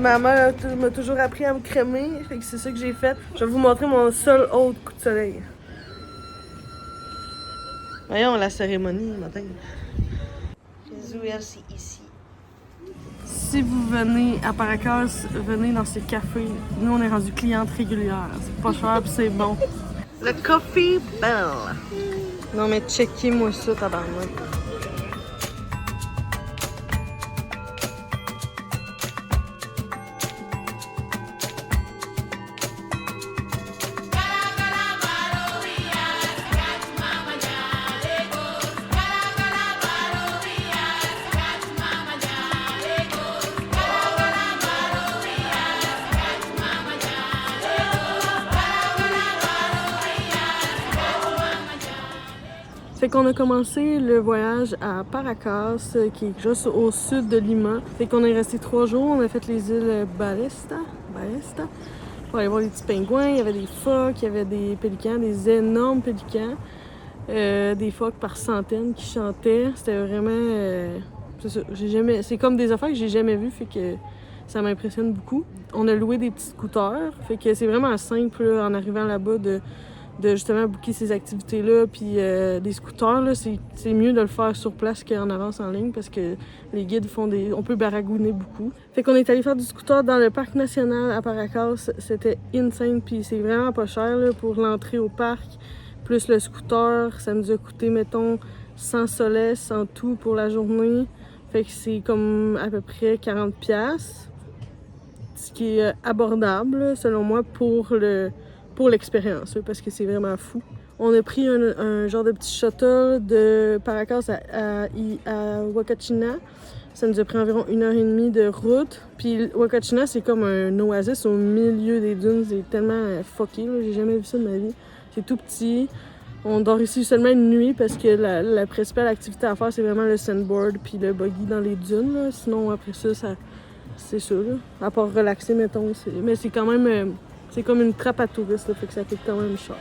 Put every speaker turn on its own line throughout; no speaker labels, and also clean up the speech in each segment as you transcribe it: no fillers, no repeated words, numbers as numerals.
Ma mère m'a toujours appris à me crémer, fait que c'est ça que j'ai fait. Je vais vous montrer mon seul autre coup de soleil. Voyons la cérémonie matin. Frisou, elle, c'est ici. Si vous venez à Paracas, venez dans ce café. Nous, on est rendu cliente régulière. C'est pas cher pis c'est bon. Le Coffee Bell. Non mais checkez-moi ça, tabarnak. Fait qu'on a commencé le voyage à Paracas, qui est juste au sud de Lima. Fait qu'on est resté 3 jours, on a fait les îles Ballesta, pour aller voir les petits pingouins. Il y avait des phoques, il y avait des pélicans, des énormes pélicans. Des phoques par centaines qui chantaient. C'était vraiment... c'est ça, c'est comme des affaires que j'ai jamais vues, fait que ça m'impressionne beaucoup. On a loué des petits scooters, fait que c'est vraiment simple là, en arrivant là-bas de justement booker ces activités-là. Puis des scooters, là, c'est mieux de le faire sur place qu'en avance en ligne parce que les guides font on peut baragouiner beaucoup. Fait qu'on est allé faire du scooter dans le parc national à Paracas. C'était insane, puis c'est vraiment pas cher là, pour l'entrée au parc. Plus le scooter, ça nous a coûté, mettons, 100 soles en tout pour la journée. Fait que c'est comme à peu près 40$. Ce qui est abordable, selon moi, pour l'expérience, parce que c'est vraiment fou. On a pris un genre de petit shuttle de Paracas à Huacachina. Ça nous a pris environ 1h30 de route. Puis Huacachina, c'est comme un oasis au milieu des dunes. C'est tellement fucké, là. J'ai jamais vu ça de ma vie. C'est tout petit. On dort ici seulement une nuit parce que la principale activité à faire, c'est vraiment le sandboard puis le buggy dans les dunes, là. Sinon, après ça, c'est ça, là. À part relaxer, mettons. Mais c'est quand même... c'est comme une trappe à touristes, là, fait que ça coûte quand même cher.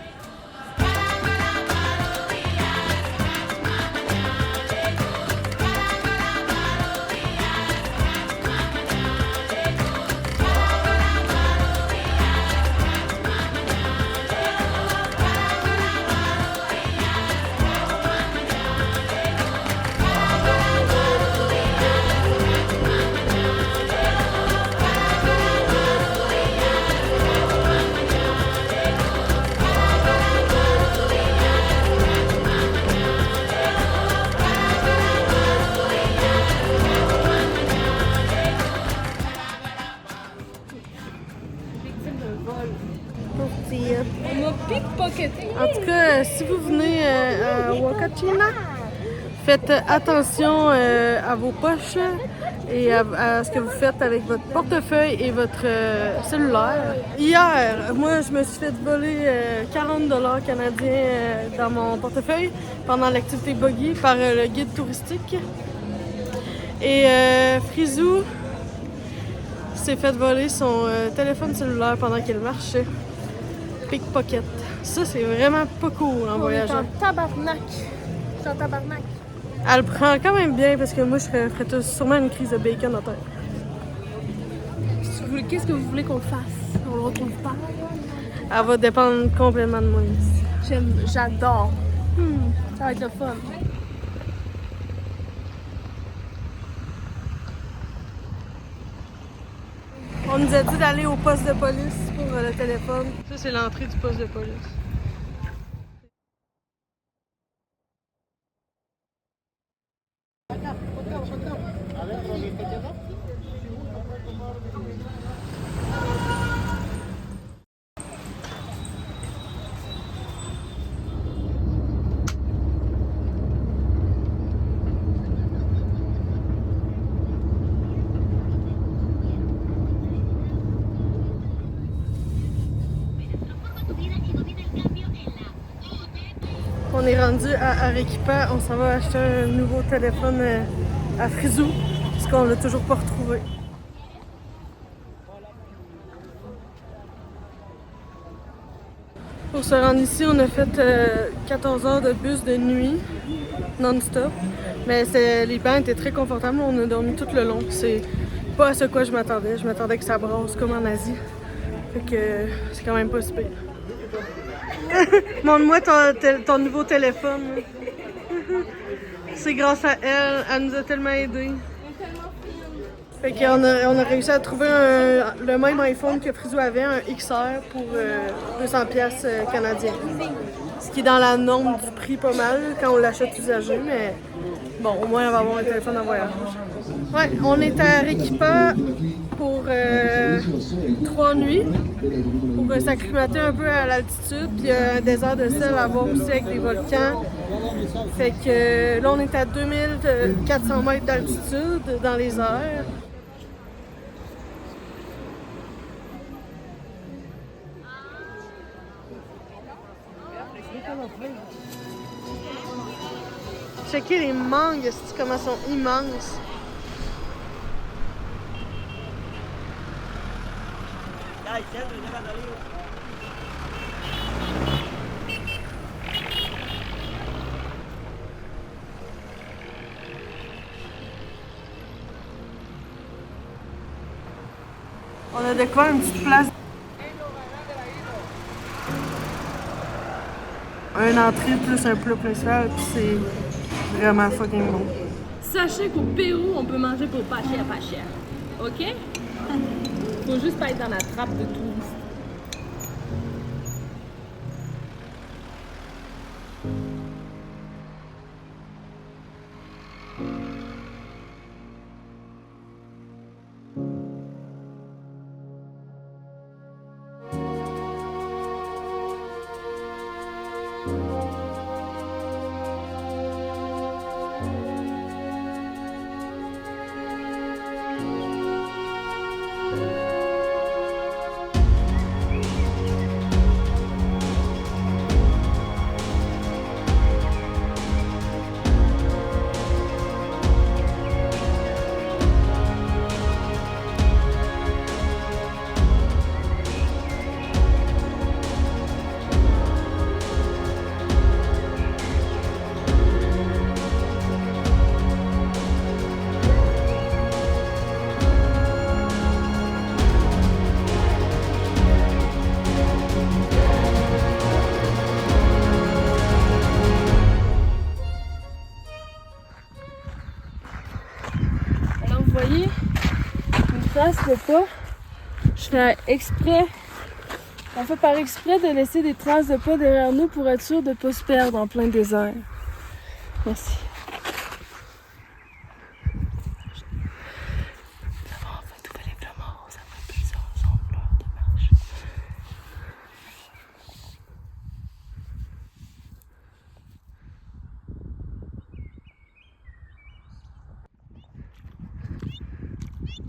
On m'a pickpocketé.
En tout cas, si vous venez à Huacachina, faites attention à vos poches et à ce que vous faites avec votre portefeuille et votre cellulaire. Hier, moi, je me suis fait voler 40$ canadiens dans mon portefeuille pendant l'activité buggy par le guide touristique. Et Frisou s'est fait voler son téléphone cellulaire pendant qu'il marchait. Pickpocket. Ça, c'est vraiment pas cool en voyageant.
On est en tabarnak. Je suis en tabarnak.
Elle prend quand même bien parce que moi, je ferais sûrement une crise de bacon dans la tête.
Qu'est-ce que vous voulez qu'on fasse? On le retrouve pas.
Elle va dépendre complètement de moi.
J'adore. Ça va être le fun.
On nous a dit d'aller au poste de police pour le téléphone. Ça, c'est l'entrée du poste de police. On est rendu à Arequipa, on s'en va acheter un nouveau téléphone à Frisou, parce qu'on l'a toujours pas retrouvé. Pour se rendre ici, on a fait 14 heures de bus de nuit, non-stop. Mais les bancs étaient très confortables, on a dormi tout le long. pas à ce quoi je m'attendais. Je m'attendais que ça brasse comme en Asie. Fait que c'est quand même pas super. Montre-moi ton nouveau téléphone. C'est grâce à elle. Elle nous a tellement aidés. Fait qu'on a réussi à trouver le même iPhone que Frisou avait, un XR pour 200$ canadiens. Ce qui est dans la norme du prix pas mal quand on l'achète usagé, mais bon, au moins on va avoir un téléphone en voyage. Ouais, on est à Arequipa pour 3 nuits, pour s'acclimater un peu à l'altitude, puis un désert de sel à voir aussi avec des volcans. Fait que là on est à 2400 mètres d'altitude dans les airs. Checker les mangues, comment elles sont immenses. On a découvert une petite place. Un entrée plus un plat principal, puis c'est vraiment fucking bon.
Sachez qu'au Pérou, on peut manger pour pas cher, pas cher. OK? Faut juste pas être dans la trappe de touristes. Traces de pas. Je fais exprès. On fait par exprès de laisser des traces de pas derrière nous pour être sûr de ne pas se perdre en plein désert. Merci. D'abord, on va trouver les flamants roses après plusieurs heures de marche.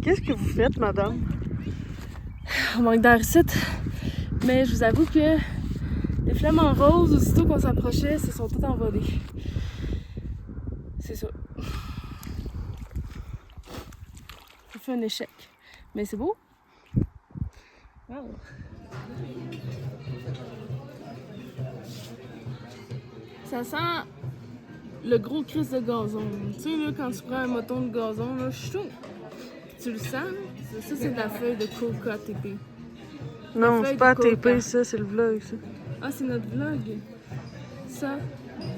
Qu'est-ce que vous faites, madame?
On manque d'air ici, mais je vous avoue que les flamants roses, aussitôt qu'on s'approchait, se sont tous envolés. C'est ça. Ça fait un échec. Mais c'est beau. Wow. Ça sent le gros crisse de gazon. Tu sais, là, quand tu prends un moton de gazon, là, chou! Tu le sens? Ça, c'est de la feuille de coca TP.
Non, c'est pas TP, ça, c'est le vlog, ça.
Ah, c'est notre vlog. Ça,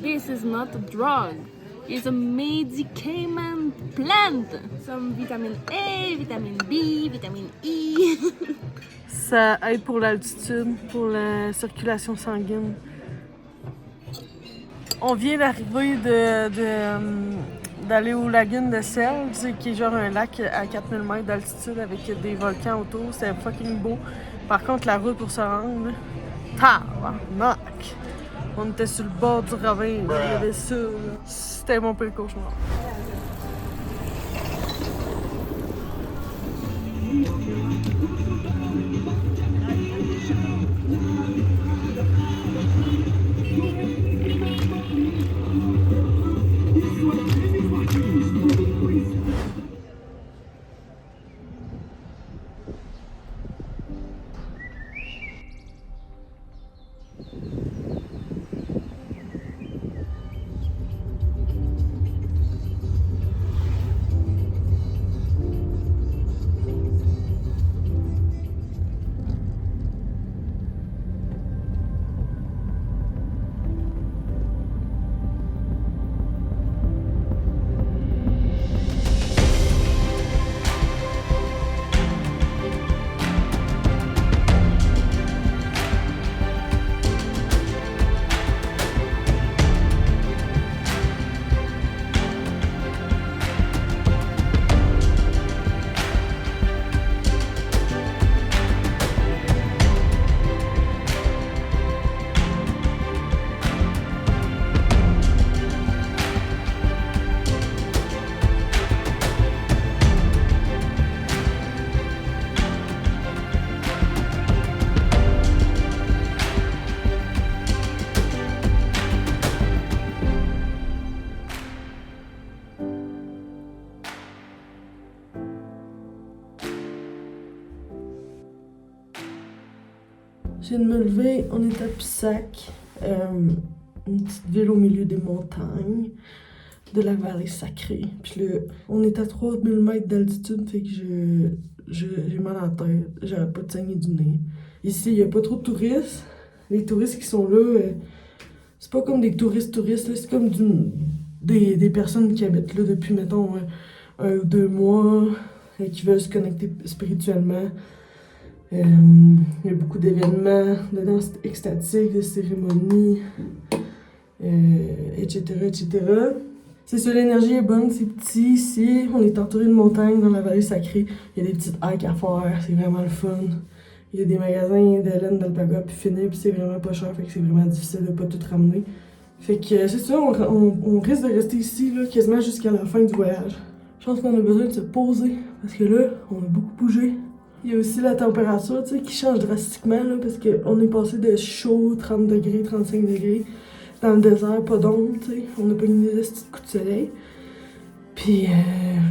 this is not a drug. It's a medicament plant. Some vitamine A, vitamine B, vitamine E.
Ça aide pour l'altitude, pour la circulation sanguine. On vient d'arriver d'aller au lagoon de Sel, qui est genre un lac à 4000 mètres d'altitude avec des volcans autour. C'est fucking beau. Par contre, la route pour se rendre, tabarnak! On était sur le bord du ravin, il y avait ça. C'était mon pire cauchemar. Je viens de me lever, on est à Pissac, une petite ville au milieu des montagnes de la vallée sacrée. Puis là, on est à 3000 mètres d'altitude, fait que j'ai mal à la tête, j'arrête pas de saigner du nez. Ici, il y a pas trop de touristes. Les touristes qui sont là, c'est pas comme des touristes, là, c'est comme des personnes qui habitent là depuis, mettons, 1 ou 2 mois, qui veulent se connecter spirituellement. Il y a beaucoup d'événements de danse extatique, de cérémonies, etc., etc. C'est sûr, l'énergie est bonne, c'est petit ici. On est entouré de montagnes dans la vallée sacrée. Il y a des petites hikes à faire, c'est vraiment le fun. Il y a des magasins de laine d'alpaga puis fini, puis c'est vraiment pas cher, fait que c'est vraiment difficile de pas tout ramener. Fait que c'est ça, on risque de rester ici là, quasiment jusqu'à la fin du voyage. Je pense qu'on a besoin de se poser, parce que là, on a beaucoup bougé. Il y a aussi la température, tu sais, qui change drastiquement, là, parce qu'on est passé de chaud, 30 degrés, 35 degrés, dans le désert, pas d'ombre, tu sais. On a pas une des petits coups de soleil. Puis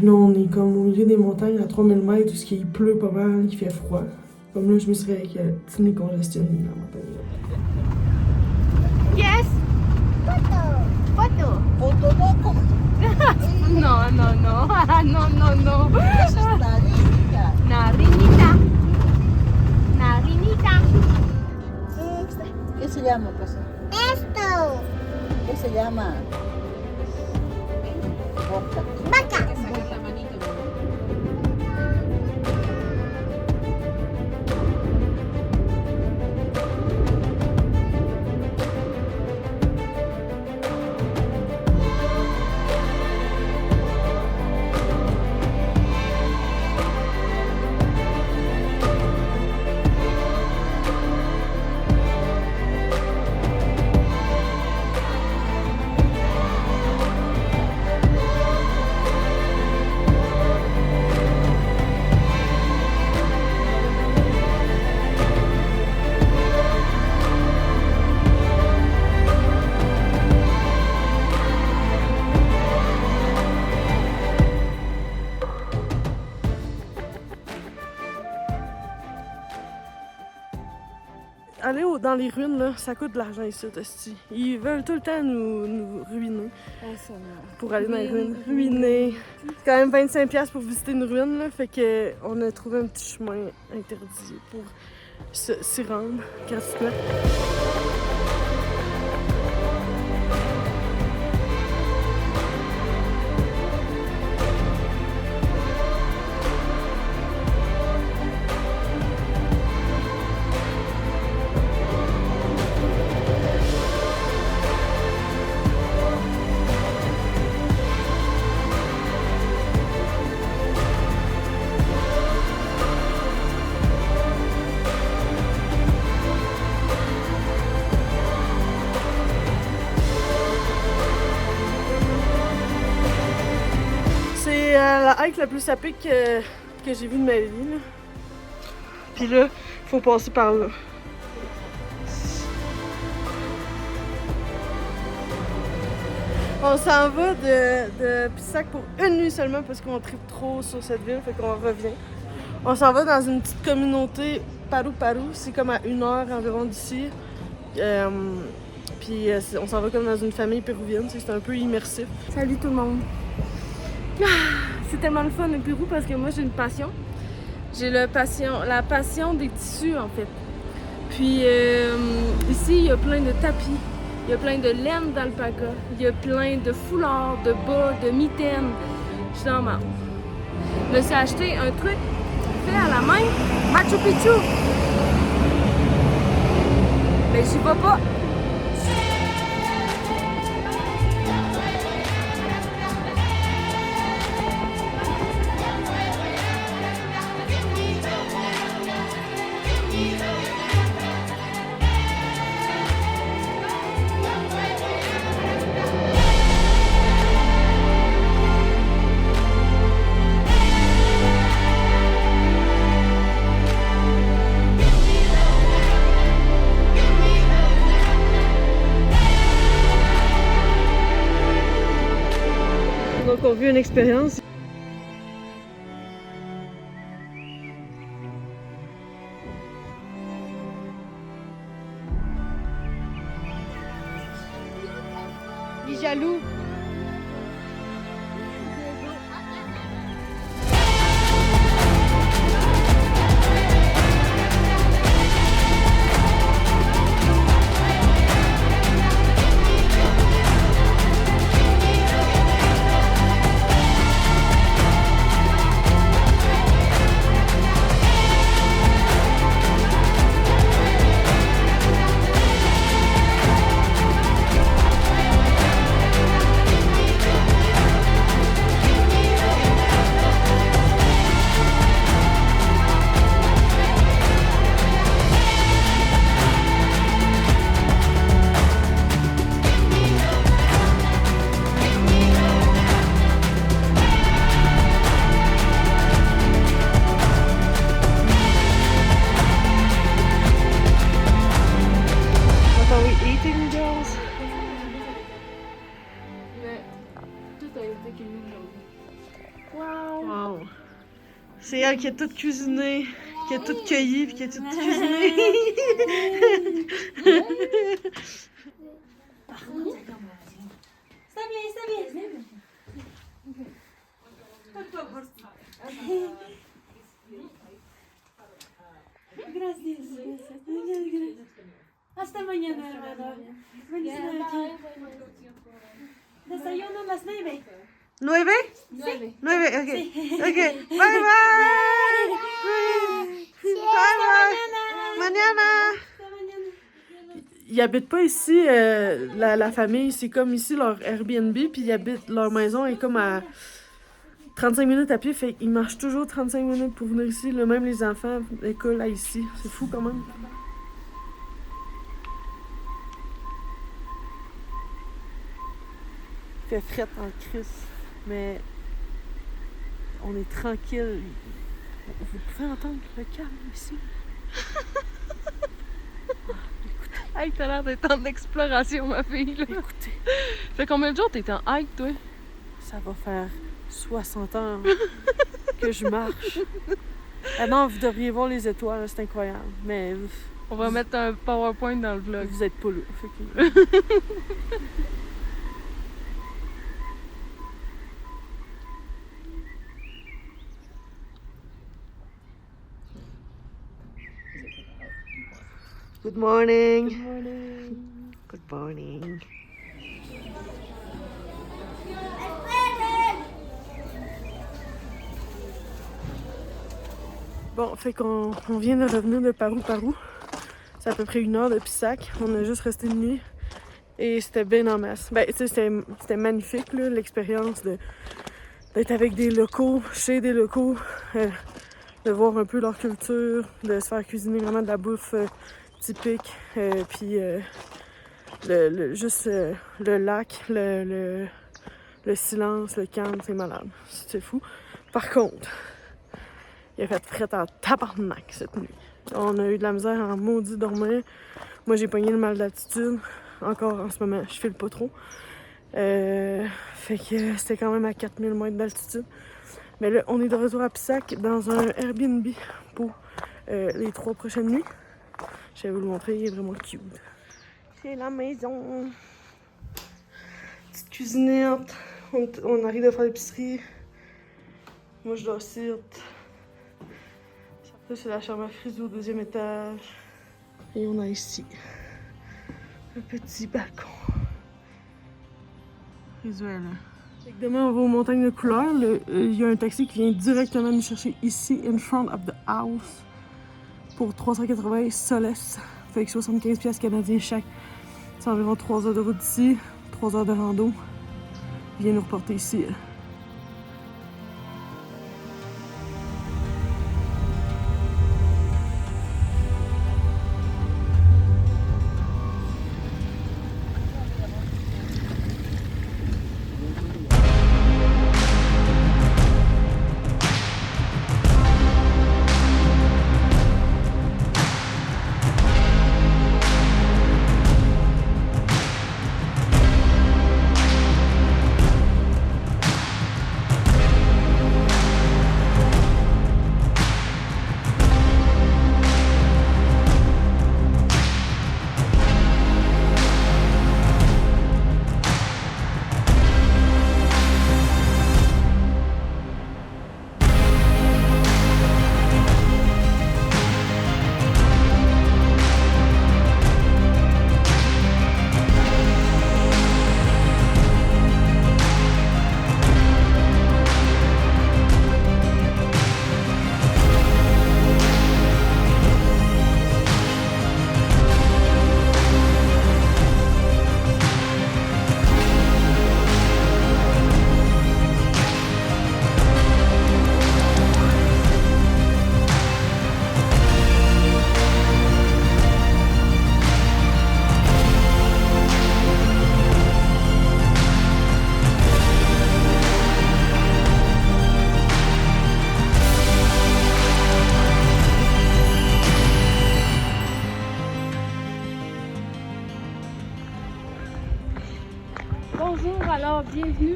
là, on est comme au milieu des montagnes, à 3000 mètres, où il pleut pas mal, il fait froid. Comme là, je me serais avec le petit nez congestionné dans la montagne.
Yes! Photo!
Photo mo.
No, no, no. No, no, no.
Narinita.
Narinita. Narinita.
¿Qué se llama, pues?
Esto.
¿Qué se llama? Boca.
Vaca.
Aller dans les ruines, là, ça coûte de l'argent ici, hostie. Ils veulent tout le temps nous ruiner pour aller dans les ruines. Ruiner. C'est quand même 25$ pour visiter une ruine, là, fait que on a trouvé un petit chemin interdit pour s'y rendre gratuitement. C'est la hike la plus épique que j'ai vue de ma vie. Là. Puis là, faut passer par là. On s'en va de Pissac pour une nuit seulement parce qu'on tripe trop sur cette ville, fait qu'on revient. On s'en va dans une petite communauté Paru Paru, c'est comme à 1 heure environ d'ici. Puis on s'en va comme dans une famille péruvienne, c'est un peu immersif.
Salut tout le monde. C'est tellement le fun le Pérou parce que moi j'ai une passion. J'ai la passion des tissus en fait. Puis ici il y a plein de tapis, il y a plein de laine d'alpaga, il y a plein de foulards, de bas, de mitaines. Je suis dans ma... Je me suis acheté un truc fait à la main, Machu Picchu. Mais j'y vais pas.
Donc on vit une expérience.
a été cueillie aujourd'hui. Wow!
Wow! C'est elle qui a tout cuisiné, qui a tout cueilli, puis qui a tout cuisiné.
Hasta mañana, hermano. Bendiciones aquí. Desayuno a las 9.
9?
9.
9, ok. Ok, bye bye! Bye bye! Mañana! Ils habitent pas ici, la famille, c'est comme ici leur Airbnb, puis ils habitent, leur maison est comme à 35 minutes à pied, fait qu'ils marchent toujours 35 minutes pour venir ici, là, même les enfants, l'école là ici, c'est fou quand même. Il fait fret en crise, mais on est tranquille. Vous pouvez entendre le calme ici.
Hey, t'as l'air d'être en exploration, ma fille, là.
Écoutez,
Fait combien de jours t'es en hike, toi?
ça va faire 60 ans que je marche. Ah non, vous devriez voir les étoiles, c'est incroyable. Mais
On va mettre un PowerPoint dans le vlog.
vous êtes pas là. Fait que... Good morning.
Good morning.
Good morning. Bon, fait qu'on vient de revenir de Parou. C'est à peu près 1 heure de Pissac. On a juste resté une nuit. Et c'était bien en masse. Ben, tu sais, c'était magnifique, là, l'expérience d'être avec des locaux, chez des locaux, de voir un peu leur culture, de se faire cuisiner vraiment de la bouffe typique. Puis juste le lac, le silence, le calme, c'est malade. C'est fou. Par contre, il a fait fret en tabarnak cette nuit. On a eu de la misère en maudit dormir. Moi, j'ai pogné le mal d'altitude. Encore en ce moment, je file pas trop. Fait que c'était quand même à 4000 mètres d'altitude. Mais là, on est de retour à Pissac dans un Airbnb pour les 3 prochaines nuits. Je vais vous le montrer, il est vraiment cute. C'est la maison. Petite cuisinette. On arrive de faire l'épicerie. Moi, je dors ici. Ça, c'est la chambre à frisou au 2e étage. Et on a ici un petit balcon. Visuel. Demain, on va aux montagnes de couleurs. Il y a un taxi qui vient directement nous chercher ici, in front of the house, pour 380 soles. Fait que 75$ canadiens chaque. C'est environ 3 heures de route d'ici, 3 heures de rando. Il vient nous reporter ici.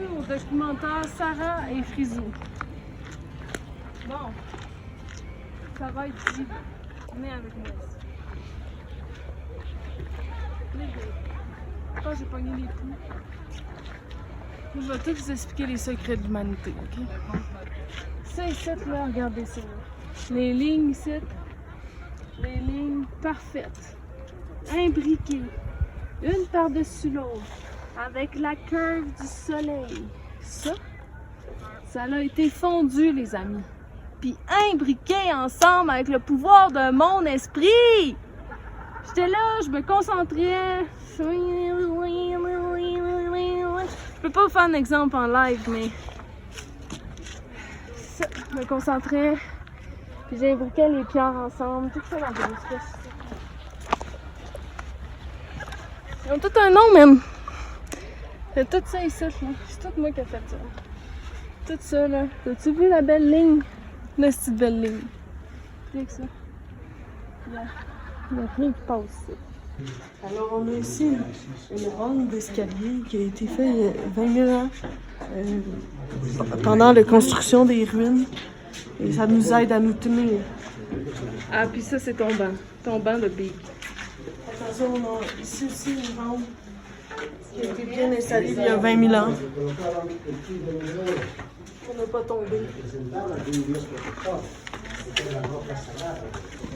au documentaire Sarah et Frizzy. Bon, ça va être dit. Venez avec moi. Pourquoi j'ai pogné les coups? Je vais tout vous expliquer les secrets de l'humanité, ok? Ça ici, là, regardez ça. Là. Les lignes ici, les lignes parfaites, imbriquées, une par-dessus l'autre, avec la curve du soleil. Ça a été fondu, les amis. Puis imbriqué ensemble avec le pouvoir de mon esprit. J'étais là, je me concentrais. Je peux pas vous faire un exemple en live, mais ça, je me concentrais. Puis j'imbriquais les pierres ensemble. Tout ça dans une espèce. Ils ont tout un nom, même. C'est tout ça ici, là. C'est tout moi qui ai fait ça. Tout ça, là. As-tu vu la belle ligne? La petite belle ligne. Regarde ça. Il y a rien qui passe ici.
Alors, on a ici une ronde d'escalier qui a été faite il y a 20 000 ans pendant la construction des ruines. Et ça nous aide à nous tenir.
Ah, puis ça, c'est ton banc de beat.
Attention, on a ici aussi une ronde qui a été bien installée il y a 20 000 ans. On n'a pas tombé.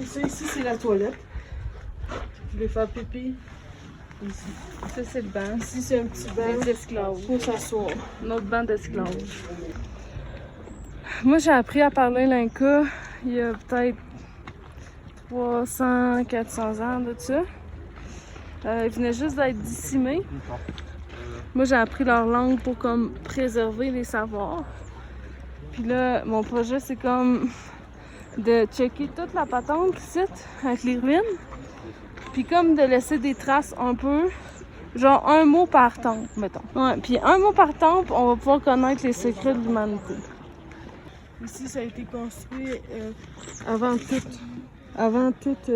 Et ça, ici, c'est la toilette. Je vais faire pipi. Ici.
Ça, c'est le banc.
Ici, c'est un petit banc
D'esclaves.
pour s'asseoir.
Notre banc d'esclaves. Moi, j'ai appris à parler l'inca il y a peut-être 300, 400 ans de ça. Ils venaient juste d'être décimés. Moi, j'ai appris leur langue pour comme préserver les savoirs. Puis là, mon projet, c'est comme de checker toute la patente ici, avec les ruines. Puis comme de laisser des traces un peu, genre un mot par temple, mettons. Ouais, puis un mot par temple, on va pouvoir connaître les secrets de l'humanité.
Ici, ça a été construit avant toutes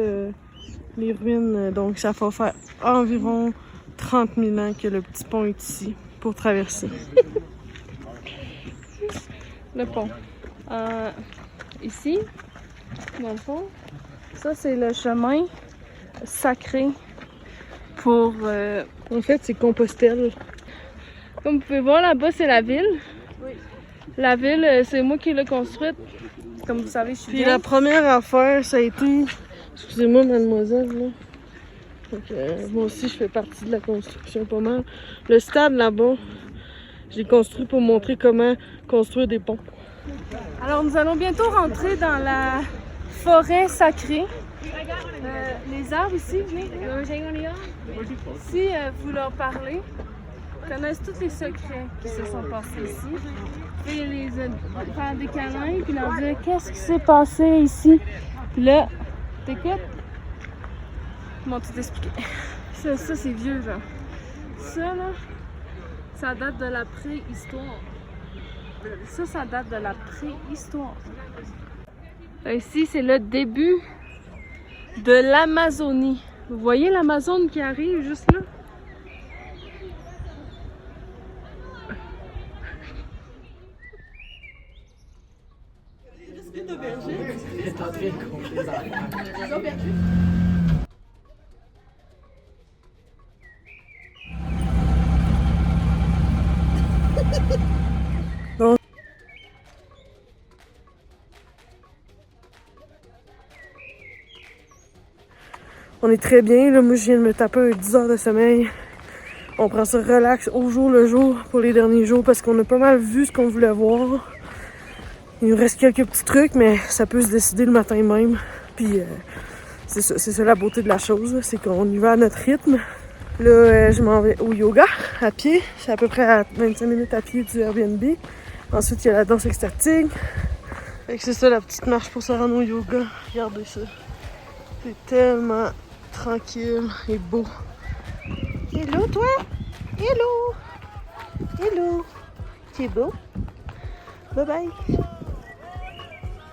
les ruines. Donc, ça va faire environ 30 000 ans que le petit pont est ici pour traverser.
Le pont. Ici, dans le fond, ça c'est le chemin sacré pour...
En fait, c'est Compostelle.
Comme vous pouvez voir, là-bas, c'est la ville.
Oui.
La ville, c'est moi qui l'ai construite. Comme vous savez, je suis
Puis
bien.
la première affaire, ça a été... Excusez-moi, mademoiselle, là. Donc, moi aussi, je fais partie de la construction pas mal. Le stade, là-bas, j'ai construit pour montrer comment construire des ponts.
Alors, nous allons bientôt rentrer dans la forêt sacrée. Les arbres ici, venez. Si vous leur parlez, ils connaissent tous les secrets qui se sont passés ici. Vous pouvez les faire des câlins puis leur dire qu'est-ce qui s'est passé ici. Puis là, t'écoutes? Ils m'ont tout expliqué. Ça c'est vieux, genre. Ça, là, ça date de la préhistoire. Ça date de la préhistoire. Ici, c'est le début de l'Amazonie. Vous voyez l'Amazone qui arrive juste là?
On est très bien, là. Moi, je viens de me taper 10 heures de sommeil. On prend ça relax au jour le jour pour les derniers jours parce qu'on a pas mal vu ce qu'on voulait voir. Il nous reste quelques petits trucs, mais ça peut se décider le matin même. Puis c'est ça la beauté de la chose, c'est qu'on y va à notre rythme. Là, je m'en vais au yoga à pied. C'est à peu près à 25 minutes à pied du Airbnb. Ensuite, il y a la danse extatique. Fait que c'est ça la petite marche pour se rendre au yoga. Regardez ça. C'est tellement tranquille et beau. Hello, toi? Hello! Hello! Tu es beau? Bye bye!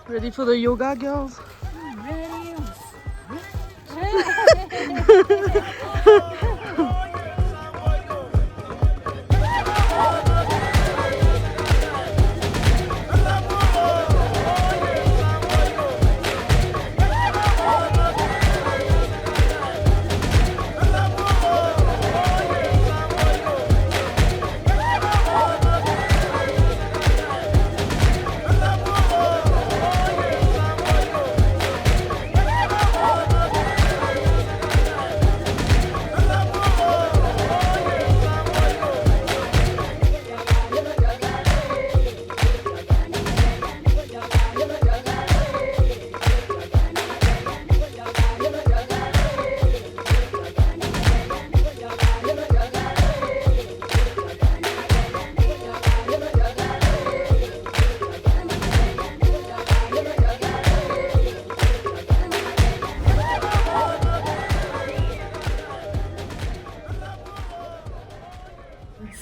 Ready for the yoga, girls?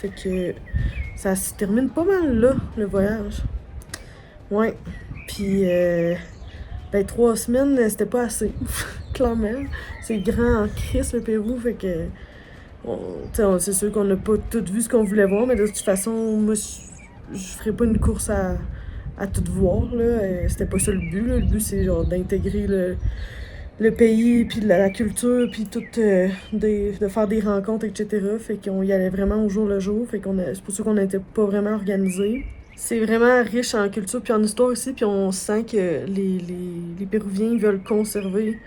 Fait que ça se termine pas mal là, le voyage. Ouais. Puis, ben 3 semaines, c'était pas assez. Clairement. C'est grand en crise, le Pérou. Fait que, c'est sûr qu'on n'a pas tout vu ce qu'on voulait voir, mais de toute façon, moi, je ferais pas une course à tout voir, là. C'était pas ça le but, là. Le but, c'est genre d'intégrer le pays, puis la culture, puis tout, de faire des rencontres, etc. Fait qu'on y allait vraiment au jour le jour. Fait c'est pour ça qu'on n'était pas vraiment organisé. C'est vraiment riche en culture puis en histoire aussi, puis on sent que les Péruviens veulent conserver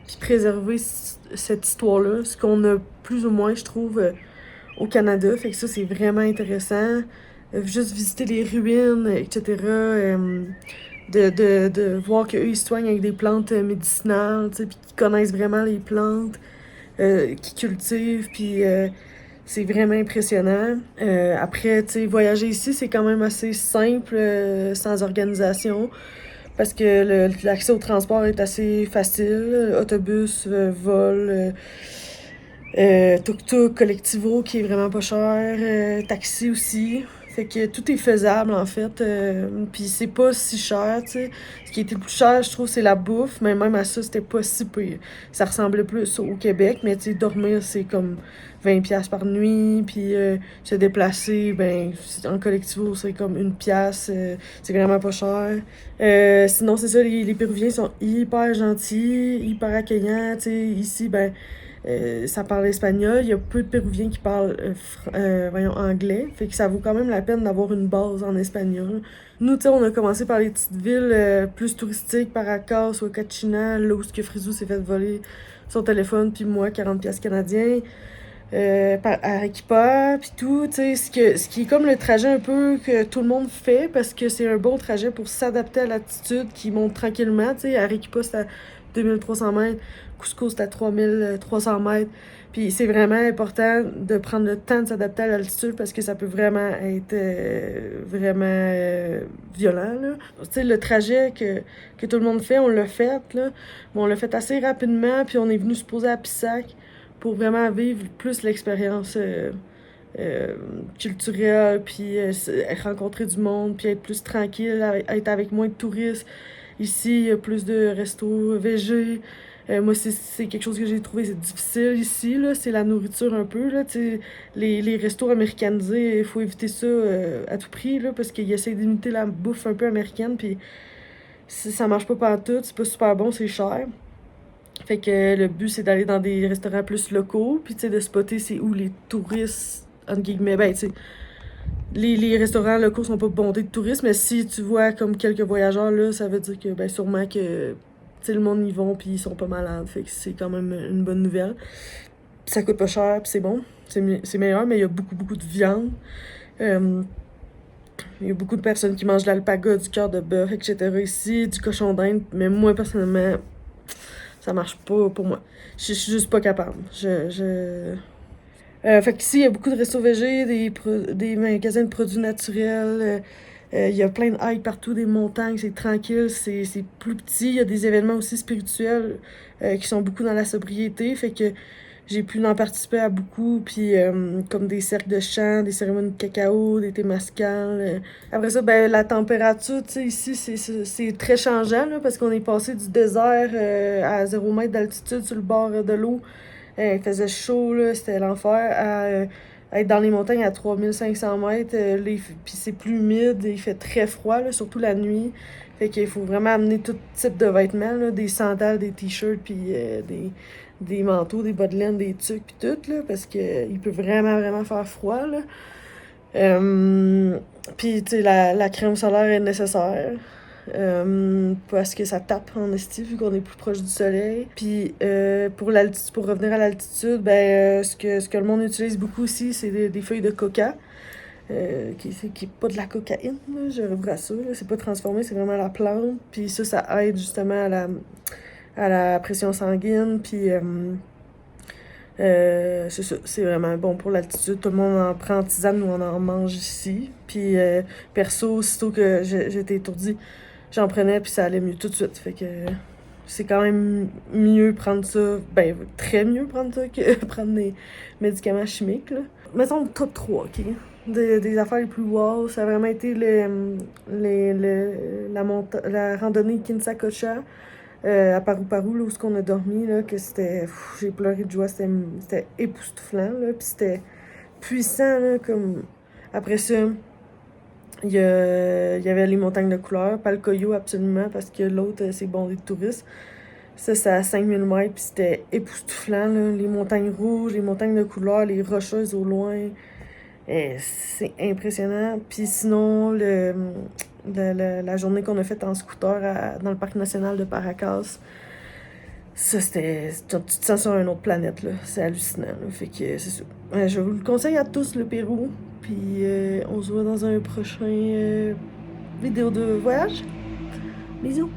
puis préserver cette histoire-là, ce qu'on a plus ou moins, je trouve, au Canada. Fait que ça, c'est vraiment intéressant. Juste visiter les ruines, etc. De voir qu'eux, ils se soignent avec des plantes médicinales, tu sais, puis qu'ils connaissent vraiment les plantes, qu'ils cultivent, puis c'est vraiment impressionnant. Après, tu sais, voyager ici, c'est quand même assez simple, sans organisation, parce que l'accès au transport est assez facile. Autobus, vol, tuk-tuk, collectivo, qui est vraiment pas cher, taxi aussi. Fait que tout est faisable, en fait. Puis c'est pas si cher, tu sais. Ce qui était le plus cher, je trouve, c'est la bouffe. Mais même à ça, c'était pas si pire. Ça ressemblait plus au Québec. Mais tu sais, dormir, c'est comme 20$ par nuit. Puis se déplacer, ben, en collectivo, c'est comme 1$. C'est vraiment pas cher. Sinon, c'est ça, les Péruviens sont hyper gentils, hyper accueillants. Tu sais, ici, ben... ça parle espagnol. Il y a peu de Péruviens qui parlent anglais. Fait que ça vaut quand même la peine d'avoir une base en espagnol. Nous, tu sais, on a commencé par les petites villes plus touristiques, Paracas, Huacachina, là où Frisou s'est fait voler son téléphone, puis moi, 40$ canadiens. Arequipa, puis tout, tu sais, ce qui est comme le trajet un peu que tout le monde fait, parce que c'est un bon trajet pour s'adapter à l'altitude qui monte tranquillement, tu sais. Arequipa, c'est à 2300 mètres, Cusco, c'est à 3300 mètres, puis c'est vraiment important de prendre le temps de s'adapter à l'altitude parce que ça peut vraiment être violent, là. Tu sais, le trajet que tout le monde fait, on l'a fait, là, mais on l'a fait assez rapidement, puis on est venu se poser à Pisac pour vraiment vivre plus l'expérience culturelle, puis rencontrer du monde, puis être plus tranquille, être avec moins de touristes. Ici, il y a plus de restos végés. Moi, c'est quelque chose que j'ai trouvé c'est difficile ici, là. C'est la nourriture un peu, là. Les restos américanisés, il faut éviter ça à tout prix, là, parce qu'ils essaient d'imiter la bouffe un peu américaine, puis ça marche pas partout, c'est pas super bon, c'est cher. Fait que le but, c'est d'aller dans des restaurants plus locaux, puis tu sais, de spotter c'est où les touristes, entre guillemets, ben, tu sais, les restaurants locaux sont pas bondés de touristes, mais si tu vois comme quelques voyageurs, là, ça veut dire que, ben, sûrement que, tu sais, le monde y vont, puis ils sont pas malades, fait que c'est quand même une bonne nouvelle. Pis ça coûte pas cher, puis c'est bon, c'est meilleur, mais il y a beaucoup, beaucoup de viande. Il y a beaucoup de personnes qui mangent de l'alpaga, du cœur de bœuf, etc. ici, du cochon d'Inde, mais moi, personnellement... ça marche pas pour moi. Je suis juste pas capable. Fait qu'ici, il y a beaucoup de restos végés, des magasins de produits naturels. Il y a plein de hikes partout, des montagnes, c'est tranquille, c'est plus petit. Il y a des événements aussi spirituels qui sont beaucoup dans la sobriété. Fait que j'ai pu en participer à beaucoup, puis comme des cercles de chant, des cérémonies de cacao, des témascals. Après ça, ben la température, tu sais, ici, c'est très changeant, là, parce qu'on est passé du désert à 0 mètre d'altitude sur le bord de l'eau. Il faisait chaud, là, c'était l'enfer, à être dans les montagnes à 3500 mètres, puis c'est plus humide, il fait très froid, là, surtout la nuit. Fait qu'il faut vraiment amener tout type de vêtements, là, des sandales, des t-shirts, puis des manteaux, des bas de laine, des tucs, puis tout, là, parce que il peut vraiment, vraiment faire froid, là. Puis, tu sais, la crème solaire est nécessaire, parce que ça tape en esti, vu qu'on est plus proche du soleil. Puis, pour revenir à l'altitude, ben, ce que le monde utilise beaucoup aussi, c'est des feuilles de coca, qui est pas de la cocaïne, là, je vous rassure, là, c'est pas transformé, c'est vraiment la plante. Puis ça aide justement à la pression sanguine, puis c'est ça, c'est vraiment bon pour l'altitude. Tout le monde en prend en tisane, nous on en mange ici. Puis perso, aussitôt que j'étais étourdie, j'en prenais, puis ça allait mieux tout de suite. Fait que c'est quand même mieux prendre ça, ben très mieux prendre ça que prendre des médicaments chimiques, là. Mettons top 3, OK? des affaires les plus wow. Ça a vraiment été la randonnée Kinsakocha à Paru Paru, là, où on a dormi, là, que c'était... J'ai pleuré de joie, c'était époustouflant, là, puis c'était puissant, là, comme... Après ça, il y avait les montagnes de couleurs, pas le Coyo absolument, parce que l'autre, c'est bondé de touristes. Ça, c'est à 5000 mètres, puis c'était époustouflant, là. Les montagnes rouges, les montagnes de couleurs, les rocheuses au loin. C'est impressionnant. Puis sinon, la journée qu'on a faite en scooter dans le parc national de Paracas, ça, c'était... Tu te sens sur une autre planète, là. C'est hallucinant, là. Fait que c'est ça. Je vous le conseille à tous, le Pérou. Puis on se voit dans un prochain vidéo de voyage. Bisous!